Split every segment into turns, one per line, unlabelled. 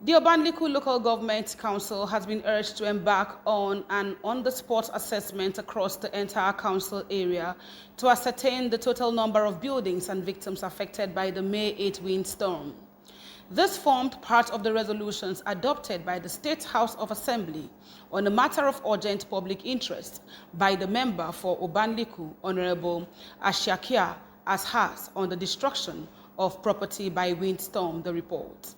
The Obanliku Local Government Council has been urged to embark on an on-the-spot assessment across the entire council area to ascertain the total number of buildings and victims affected by the May 8 windstorm. This formed part of the resolutions adopted by the State House of Assembly on a matter of urgent public interest by the member for Obanliku, Honorable Ashakia Ashas, on the destruction of property by windstorm, the report.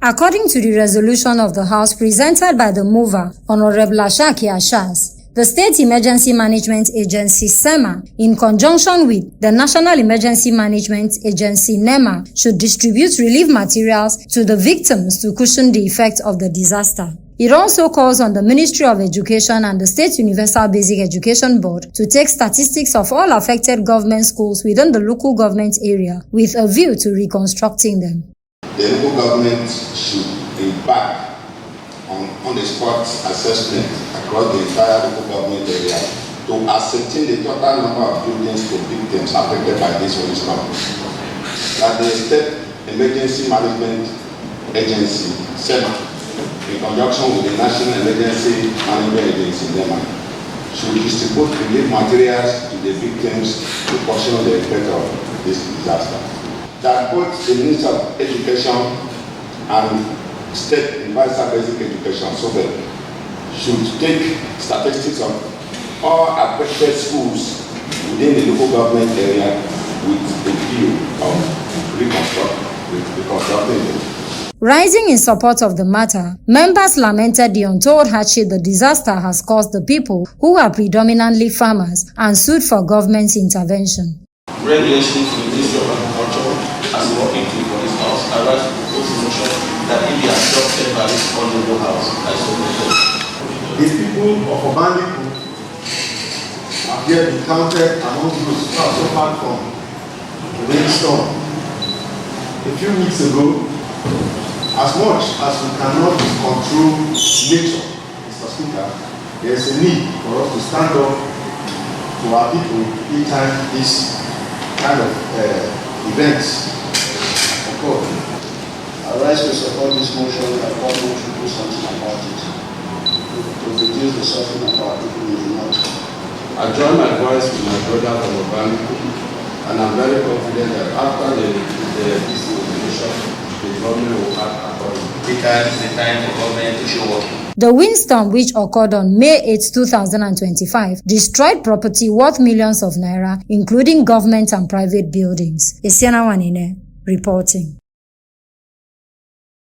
According to the resolution of the House presented by the mover, Honorable Ashaki Ashas, the State Emergency Management Agency (SEMA), in conjunction with the National Emergency Management Agency (NEMA), should distribute relief materials to the victims to cushion the effects of the disaster. It also calls on the Ministry of Education and the State Universal Basic Education Board to take statistics of all affected government schools within the local government area with a view to reconstructing them.
The local government should embark on the spot assessment across the entire local government area to ascertain the total number of buildings to victims affected by this windstorm. That the State Emergency Management Agency (SEMA), in conjunction with the National Emergency Management Agency (NEMA), should distribute relief materials to the victims to cushion the effect of this disaster. That both the Minister of Education and State Universal Basic Education should take statistics of all affected schools within the local government area with a view of reconstructing them.
Rising in support of the matter, members lamented the untold hardship the disaster has caused the people who are predominantly farmers and sued for government intervention.
Regulations in the Ministry of Agriculture as working to for this house, I rise to propose a motion that it be adopted by this honorable house. I so move.
The people of Obanliku have yet been counted among those who have suffered from the windstorm. A few weeks ago, as much as we cannot control nature, Mr. Speaker, there is a need for us to stand up to our people each time this kind of events occur.
I rise to support this motion that government should do something about it to reduce the suffering of our people in the north.
I join my voice with my brother from Obanliku, and I'm very confident that after this resolution, the government will act accordingly.
It's the time for government to show working.
The windstorm, which occurred on May 8, 2025, destroyed property worth millions of naira, including government and private buildings. Esiana Wanine reporting.